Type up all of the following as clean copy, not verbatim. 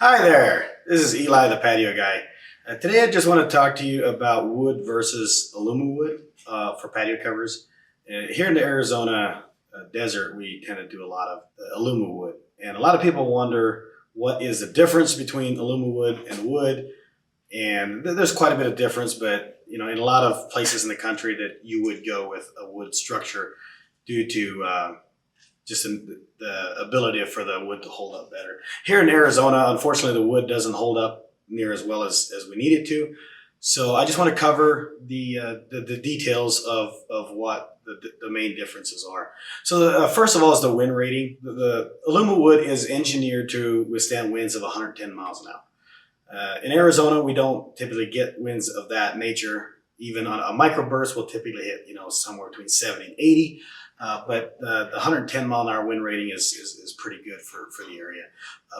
Hi there, this is Eli the patio guy. Today I just want to talk to you about wood versus Alumawood for patio covers. Here in the Arizona desert, we kind of do a lot of Alumawood. And a lot of people wonder what is the difference between Alumawood and wood. And there's quite a bit of difference, but in a lot of places in the country that you would go with a wood structure due to just the ability for the wood to hold up better. Here in Arizona, unfortunately, the wood doesn't hold up near as well as we need it to. So I just want to cover the details of what the main differences are. So first of all is the wind rating. The Alumawood is engineered to withstand winds of 110 miles an hour. In Arizona, we don't typically get winds of that nature. Even on a microburst, we'll typically hit somewhere between 70 and 80. But the 110 mile an hour wind rating is pretty good for the area.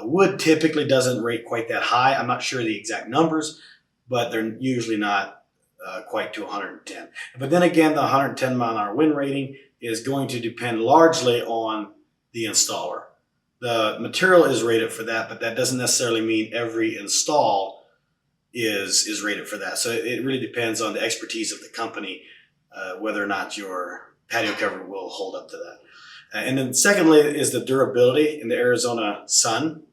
Wood typically doesn't rate quite that high. I'm not sure the exact numbers, but they're usually not quite to 110. But then again, the 110 mile an hour wind rating is going to depend largely on the installer. The material is rated for that, but that doesn't necessarily mean every install is rated for that. So it really depends on the expertise of the company, whether or not your patio cover will hold up to that. And then secondly is the durability in the Arizona sun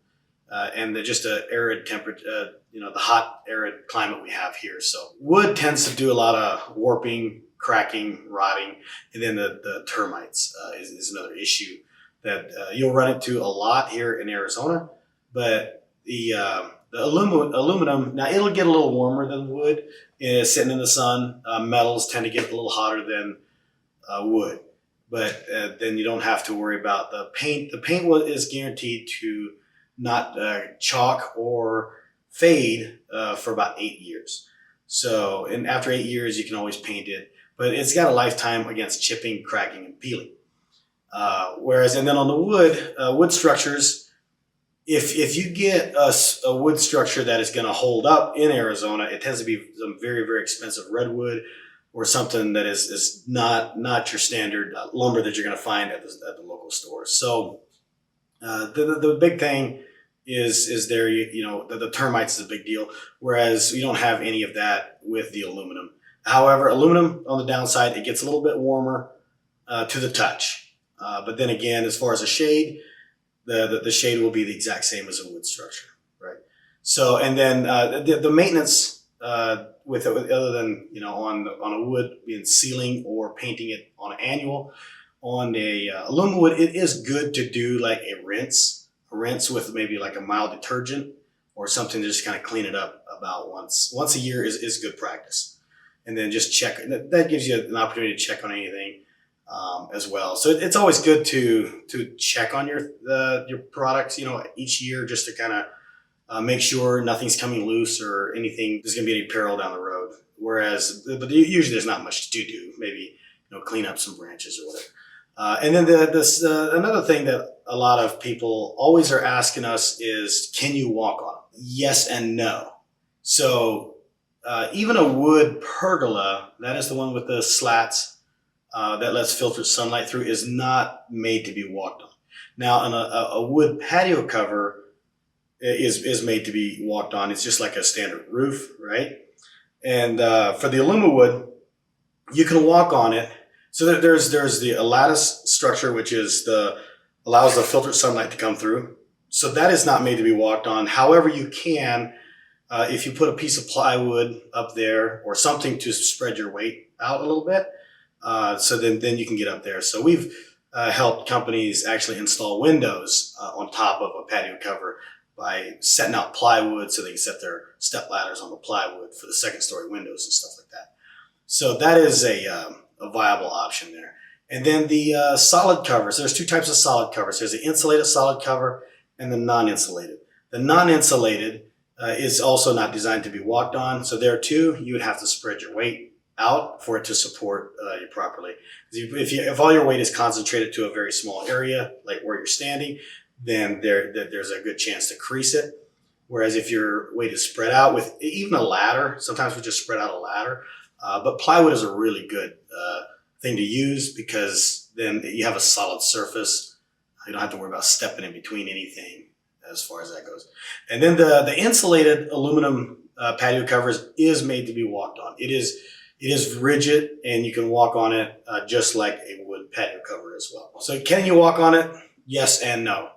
and just a arid temperature, the hot arid climate we have here. So wood tends to do a lot of warping, cracking, rotting, and then the termites is another issue that you'll run into a lot here in Arizona. But the aluminum, now it'll get a little warmer than wood sitting in the sun. Metals tend to get a little hotter than wood, but then you don't have to worry about the paint. The paint is guaranteed to not chalk or fade for about 8 years. So, and after 8 years, you can always paint it, but it's got a lifetime against chipping, cracking, and peeling. And then on the wood structures, if you get a wood structure that is going to hold up in Arizona, it tends to be some very, very expensive redwood or something that is not your standard lumber that you're going to find at the local stores. So the big thing is there, the termites is a big deal, whereas you don't have any of that with the aluminum. However, aluminum on the downside, it gets a little bit warmer to the touch. But then again, as far as a shade, the shade will be the exact same as a wood structure, right? So, and then the maintenance with other than on a wood being sealing or painting it on an annual, on a Alumawood, it is good to do like a rinse with maybe like a mild detergent or something to just kind of clean it up about once a year is good practice. And then just check. That gives you an opportunity to check on anything as well. So it's always good to check on your products, each year, just to kind of make sure nothing's coming loose or anything. There's going to be any peril down the road. Whereas, but usually there's not much to do. Maybe clean up some branches or whatever. And then another thing that a lot of people always are asking us is, can you walk on them? Yes and no. So even a wood pergola, that is the one with the slats that lets filtered sunlight through, is not made to be walked on. Now, on a wood patio cover is made to be walked on. It's just like a standard roof, right? And for the Alumawood, you can walk on it. So there's the lattice structure, which allows the filtered sunlight to come through. So that is not made to be walked on. However, you can, if you put a piece of plywood up there or something to spread your weight out a little bit, so then you can get up there. So we've helped companies actually install windows on top of a patio cover by setting out plywood so they can set their step ladders on the plywood for the second story windows and stuff like that. So that is a viable option there. And then the solid covers. There's two types of solid covers. There's the insulated solid cover and the non-insulated. The non-insulated is also not designed to be walked on. So there too, you would have to spread your weight out for it to support you properly. If all your weight is concentrated to a very small area, like where you're standing, then there's a good chance to crease it. Whereas if your weight is spread out with even a ladder, sometimes we just spread out a ladder, but plywood is a really good thing to use because then you have a solid surface. You don't have to worry about stepping in between anything as far as that goes. And then the insulated aluminum patio covers is made to be walked on. It is rigid, and you can walk on it just like a wood patio cover as well. So can you walk on it? Yes and no.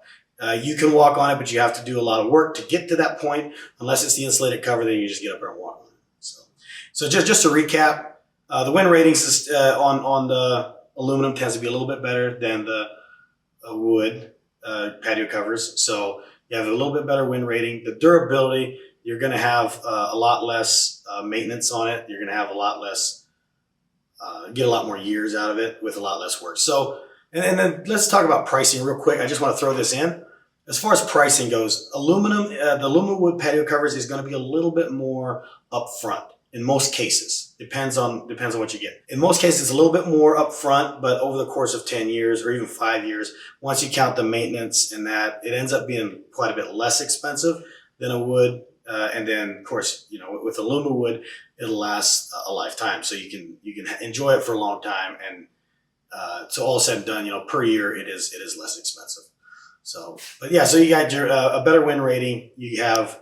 You can walk on it, but you have to do a lot of work to get to that point. Unless it's the insulated cover, then you just get up there and walk on it. So just to recap, the wind ratings is, on the aluminum tends to be a little bit better than the wood patio covers. So you have a little bit better wind rating. The durability, you're going to have a lot less maintenance on it. You're going to have a lot less, get a lot more years out of it with a lot less work. So, and then let's talk about pricing real quick. I just want to throw this in. As far as pricing goes, the Alumawood patio covers is going to be a little bit more upfront in most cases. Depends on what you get. In most cases, it's a little bit more upfront, but over the course of 10 years or even 5 years, once you count the maintenance and that, it ends up being quite a bit less expensive than a wood. And then, of course, with Alumawood, it'll last a lifetime, so you can enjoy it for a long time. And so all said and done, per year, it is less expensive. So, but yeah, so you got your a better wind rating. You have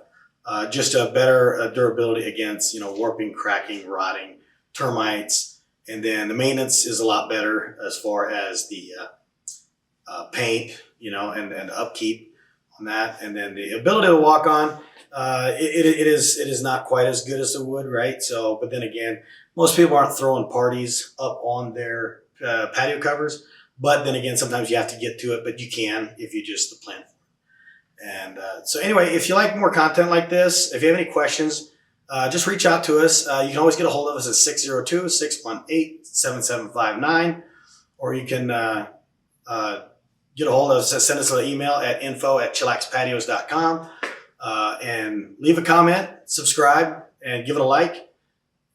just a better durability against warping, cracking, rotting, termites, and then the maintenance is a lot better as far as the paint, and the upkeep on that, and then the ability to walk on. It is not quite as good as the wood, right? So, but then again, most people aren't throwing parties up on their patio covers. But then again, sometimes you have to get to it, but you can if you just plan for it. And so anyway, if you like more content like this, if you have any questions, just reach out to us. You can always get a hold of us at 602-618-7759, or you can get a hold of us, send us an email at info@chillaxpatios.com, and leave a comment, subscribe, and give it a like.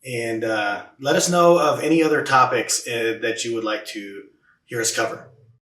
And let us know of any other topics that you would like to hear us cover.